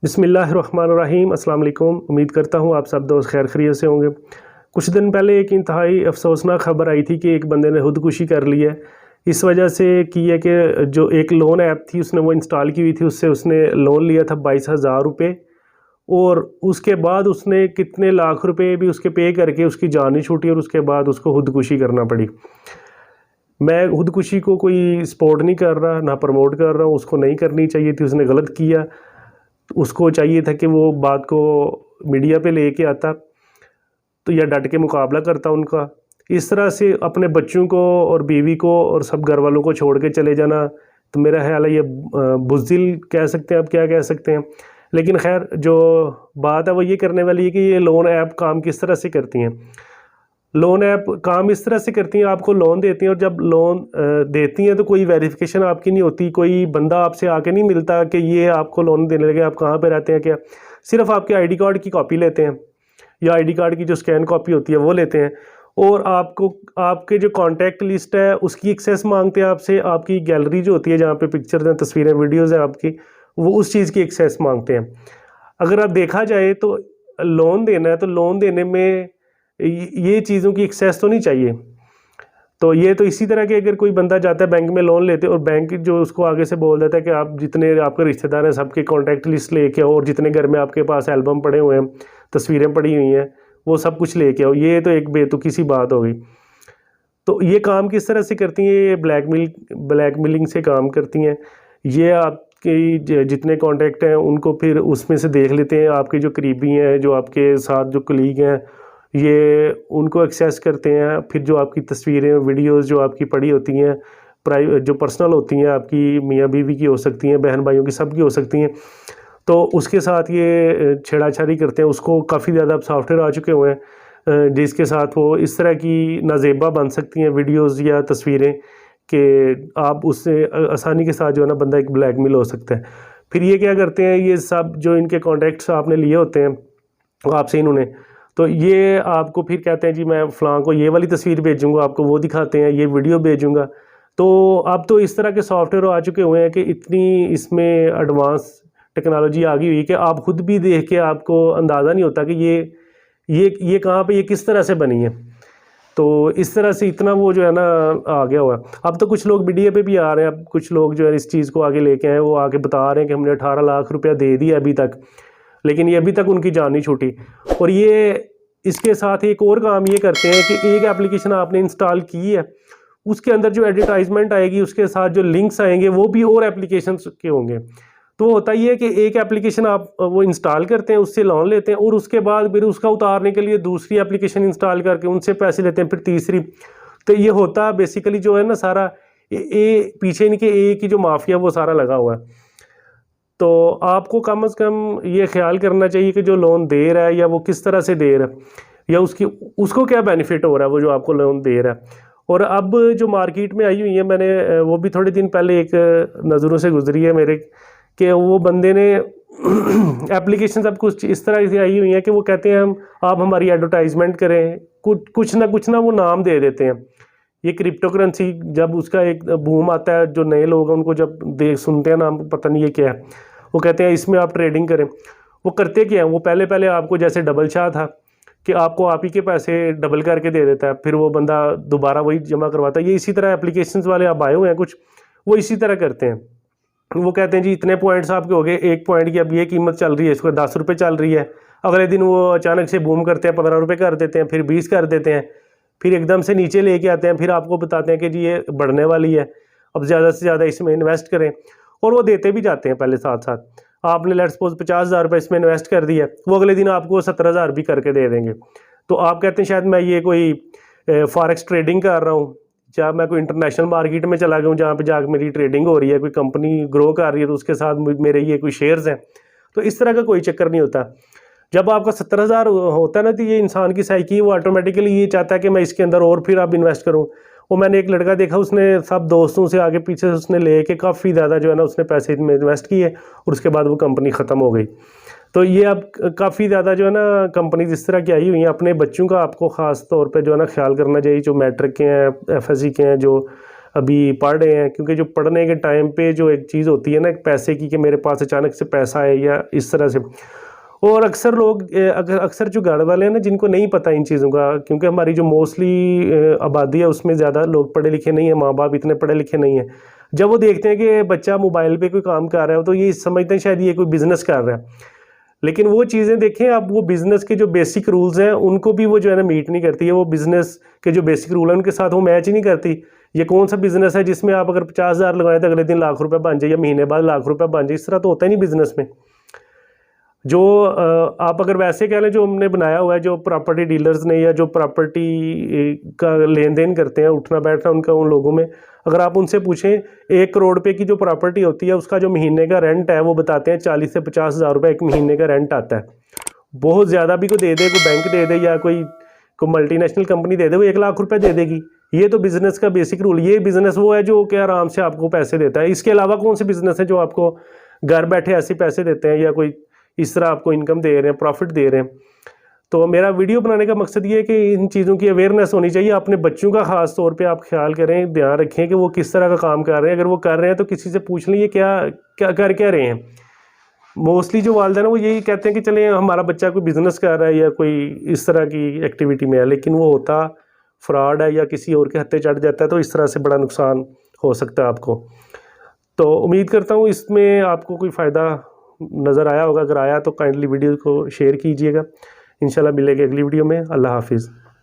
बिस्मिल्लाहिर्रहमानिर्रहीम अस्सलाम वालेकुम। उम्मीद करता हूँ आप सब दोस्त खैर खैरियत से होंगे। कुछ दिन पहले एक इंतहाई अफसोसनाक खबर आई थी कि एक बंदे ने खुदकुशी कर ली है। इस वजह से की है कि जो एक लोन ऐप थी उसने वो इंस्टॉल की हुई थी, उससे उसने लोन लिया था 22,000 रुपये और उसके बाद उसने कितने लाख रुपए भी उसके पे करके उसकी जान ही छूटी और उसके बाद उसको खुदकुशी करना पड़ी। मैं खुदकुशी को कोई सपोर्ट नहीं कर रहा, ना प्रमोट कर रहा हूँ, उसको नहीं करनी चाहिए थी, उसने गलत किया। उसको चाहिए था कि वो बात को मीडिया पे लेके आता तो या डट के मुकाबला करता उनका। इस तरह से अपने बच्चों को और बीवी को और सब घर वालों को छोड़ के चले जाना, तो मेरा ख्याल है ये बुज़दिल कह सकते हैं, अब क्या कह सकते हैं। लेकिन खैर जो बात है वो ये करने वाली है कि ये लोन ऐप काम किस तरह से करती हैं। लोन ऐप काम इस तरह से करती हैं, आपको लोन देती हैं और जब लोन देती हैं तो कोई वेरिफिकेशन आपकी नहीं होती, कोई बंदा आपसे आके नहीं मिलता कि ये आपको लोन देने लगे, आप कहाँ पे रहते हैं क्या। सिर्फ आपके आईडी कार्ड की कॉपी लेते हैं या आईडी कार्ड की जो स्कैन कॉपी होती है वो लेते हैं और आपको आपके जो कॉन्टैक्ट लिस्ट है उसकी एक्सेस मांगते हैं आपसे। आपकी गैलरी जो होती है जहाँ पे पिक्चर्स हैं, तस्वीरें, वीडियोज़ हैं आपकी, वो उस चीज़ की एक्सेस मांगते हैं। अगर आप देखा जाए तो लोन देना है तो लोन देने में ये चीज़ों की एक्सेस तो नहीं चाहिए। तो ये तो इसी तरह के अगर कोई बंदा जाता है बैंक में लोन लेते और बैंक जो उसको आगे से बोल देता है कि आप जितने आपके रिश्तेदार हैं सबके कॉन्टैक्ट लिस्ट लेके आओ और जितने घर में आपके पास एल्बम पड़े हुए हैं, तस्वीरें पड़ी हुई हैं, वो सब कुछ लेके आओ, ये तो एक बेतुकी सी बात हो गई। तो ये काम किस तरह से करती हैं, ये ब्लैकमेलिंग से काम करती हैं। ये आपके जितने कॉन्टैक्ट हैं उनको फिर उसमें से देख लेते हैं, आपके जो करीबी हैं, जो आपके साथ जो कलीग हैं, ये उनको एक्सेस करते हैं। फिर जो आपकी तस्वीरें, वीडियोस जो आपकी पड़ी होती हैं, जो पर्सनल होती हैं, आपकी मियाँ बीवी की हो सकती हैं, बहन भाइयों की, सबकी हो सकती हैं, तो उसके साथ ये छेड़ाछाड़ी करते हैं। उसको काफ़ी ज़्यादा अब सॉफ्टवेयर आ चुके हुए हैं जिसके साथ वो इस तरह की नाजेबा बन सकती हैं वीडियोज़ या तस्वीरें कि आप उससे आसानी के साथ जो है ना बंदा एक ब्लैकमेल हो सकता है। फिर ये क्या करते हैं, ये सब जो इनके कॉन्टैक्ट्स आपने लिए होते हैं आपसे इन्होंने, तो ये आपको फिर कहते हैं जी मैं फ़लाँ को ये वाली तस्वीर भेजूँगा, आपको वो दिखाते हैं, ये वीडियो भेजूँगा। तो अब तो इस तरह के सॉफ्टवेयर आ चुके हुए हैं कि इतनी इसमें एडवांस टेक्नोलॉजी आ गई हुई कि आप खुद भी देख के आपको अंदाज़ा नहीं होता कि ये कहाँ पे, ये किस तरह से बनी है। तो इस तरह से इतना वो जो है ना आ गया हुआ है। अब तो कुछ लोग मीडिया पे भी आ रहे हैं, अब कुछ लोग जो है इस चीज़ को आगे लेके आए, वो आके बता रहे हैं कि हमने 18 लाख रुपया दे दिया अभी तक, लेकिन ये अभी तक उनकी जान नहीं छूटी। और ये इसके साथ एक और काम ये करते हैं कि एक एप्लीकेशन आपने इंस्टॉल की है, उसके अंदर जो एडवर्टाइजमेंट आएगी, उसके साथ जो लिंक्स आएंगे वो भी और एप्लीकेशंस के होंगे। तो होता ये है कि एक एप्लीकेशन आप वो इंस्टॉल करते हैं, उससे लोन लेते हैं और उसके बाद फिर उसका उतारने के लिए दूसरी एप्लीकेशन इंस्टॉल करके उनसे पैसे लेते हैं, फिर तीसरी। तो ये होता बेसिकली जो है ना सारा पीछे इनके एक ही जो माफिया वो सारा लगा हुआ है। तो आपको कम से कम ये ख्याल करना चाहिए कि जो लोन दे रहा है या वो किस तरह से दे रहा है या उसको क्या बेनिफिट हो रहा है वो जो आपको लोन दे रहा है। और अब जो मार्केट में आई हुई है, मैंने वो भी थोड़े दिन पहले एक नज़रों से गुजरी है मेरे, कि वो बंदे ने एप्लीकेशन अब कुछ इस तरह से आई हुई हैं कि वो कहते हैं हम आप हमारी एडवर्टाइजमेंट करें, कुछ ना वो नाम दे देते हैं। ये क्रिप्टो करेंसी जब उसका एक बूम आता है, जो नए लोग हैं उनको जब देख सुनते हैं नाम, पता नहीं ये क्या है, वो कहते हैं इसमें आप ट्रेडिंग करें। वो करते क्या हैं, वो पहले पहले आपको जैसे डबल शाह था कि आपको आप ही के पैसे डबल करके दे देता है, फिर वो बंदा दोबारा वही जमा करवाता है। ये इसी तरह एप्लीकेशंस वाले आप आए हुए हैं कुछ, वो इसी तरह करते हैं। वो कहते हैं जी इतने पॉइंट्स आपके हो गए, एक पॉइंट की अब ये कीमत चल रही है, इसको 10 रुपये चल रही है। अगले दिन वो अचानक से बूम करते हैं, 15 रुपये कर देते हैं, फिर 20 कर देते हैं, फिर एकदम से नीचे लेके आते हैं, फिर आपको बताते हैं कि जी ये बढ़ने वाली है, अब ज़्यादा से ज़्यादा इसमें इन्वेस्ट करें। और वो देते भी जाते हैं पहले साथ साथ। आपने लेट्स सपोज 50,000 रुपये इसमें इन्वेस्ट कर दिया, वो अगले दिन आपको 17,000 भी करके दे देंगे। तो आप कहते हैं शायद मैं ये कोई फॉरेक्स ट्रेडिंग कर रहा हूँ, चाहे मैं कोई इंटरनेशनल मार्केट में चला गया हूँ जहाँ पे जाकर मेरी ट्रेडिंग हो रही है, कोई कंपनी ग्रो कर रही है तो उसके साथ मेरे ये कोई शेयर्स हैं। तो इस तरह का कोई चक्कर नहीं होता। जब आपका 70,000 होता है ना, तो ये इंसान की साइकी वो ऑटोमेटिकली ये चाहता है कि मैं इसके अंदर और फिर अब इन्वेस्ट करूँ। वो मैंने एक लड़का देखा, उसने सब दोस्तों से आगे पीछे से उसने ले के काफ़ी ज़्यादा जो है ना उसने पैसे में इन्वेस्ट किए और उसके बाद वो कंपनी ख़त्म हो गई। तो ये अब काफ़ी ज़्यादा जो है ना कंपनी इस तरह की आई हुई हैं। अपने बच्चों का आपको ख़ास तौर पे जो है ना ख्याल करना चाहिए, जो मैट्रिक के हैं, एफएससी के हैं, जो अभी पढ़ रहे हैं, क्योंकि जो पढ़ने के टाइम पे जो एक चीज़ होती है ना पैसे की, कि मेरे पास अचानक से पैसा है या इस तरह से। और अक्सर लोग अक्सर जो घर वाले हैं ना जिनको नहीं पता इन चीज़ों का, क्योंकि हमारी जो मोस्टली आबादी है उसमें ज़्यादा लोग पढ़े लिखे नहीं है, माँ बाप इतने पढ़े लिखे नहीं हैं। जब वो देखते हैं कि बच्चा मोबाइल पे कोई काम कर रहा है तो ये समझते हैं शायद ये कोई बिज़नेस कर रहा है, लेकिन वो चीज़ें देखें आप, वो बिज़नेस के जो बेसिक रूल्स हैं उनको भी वो जो है ना मीट नहीं करती है। वो बिज़नेस के जो बेसिक रूल हैं उनके साथ वो मैच ही नहीं करती। ये कौन सा बिज़नेस है जिसमें आप अगर 50,000 लगाएं तो अगले दिन लाख रुपए बन जाए या महीने बाद लाख रुपए बन जाए? इस तरह तो होता ही नहीं बिज़नेस में। जो आप अगर वैसे कह लें, जो हमने बनाया हुआ है, जो प्रॉपर्टी डीलर्स ने या जो प्रॉपर्टी का लेन देन करते हैं, उठना बैठना उनका, उन लोगों में अगर आप उनसे पूछें 1 करोड़ रुपए की जो प्रॉपर्टी होती है उसका जो महीने का रेंट है वो बताते हैं 40 से 50,000 रुपये एक महीने का रेंट आता है। बहुत ज़्यादा भी कोई दे दे, कोई बैंक दे दे या कोई मल्टीनेशनल कंपनी दे दे, वो 1 लाख रुपये दे देगी। ये तो बिज़नेस का बेसिक रूल। ये बिज़नेस वो है जो कि आराम से आपको पैसे देता है। इसके अलावा कौन से बिज़नेस है जो आपको घर बैठे ऐसे पैसे देते हैं या कोई इस तरह आपको इनकम दे रहे हैं, प्रॉफिट दे रहे हैं? तो मेरा वीडियो बनाने का मकसद ये है कि इन चीज़ों की अवेयरनेस होनी चाहिए। अपने बच्चों का ख़ास तौर पे आप ख्याल करें, ध्यान रखें कि वो किस तरह का काम कर रहे हैं। अगर वो कर रहे हैं तो किसी से पूछ लें ये क्या क्या कर क्या रहे हैं। मोस्टली जो वालिदैन है वो यही कहते हैं कि चले हमारा बच्चा कोई बिज़नेस कर रहा है या कोई इस तरह की एक्टिविटी में है, लेकिन वो होता फ्रॉड है या किसी और के हत्थे चढ़ जाता है, तो इस तरह से बड़ा नुकसान हो सकता है आपको। तो उम्मीद करता हूँ इसमें आपको कोई फ़ायदा नज़र आया होगा। अगर आया तो काइंडली वीडियो को शेयर कीजिएगा। इंशाल्लाह मिलेंगे अगली वीडियो में। अल्लाह हाफिज़।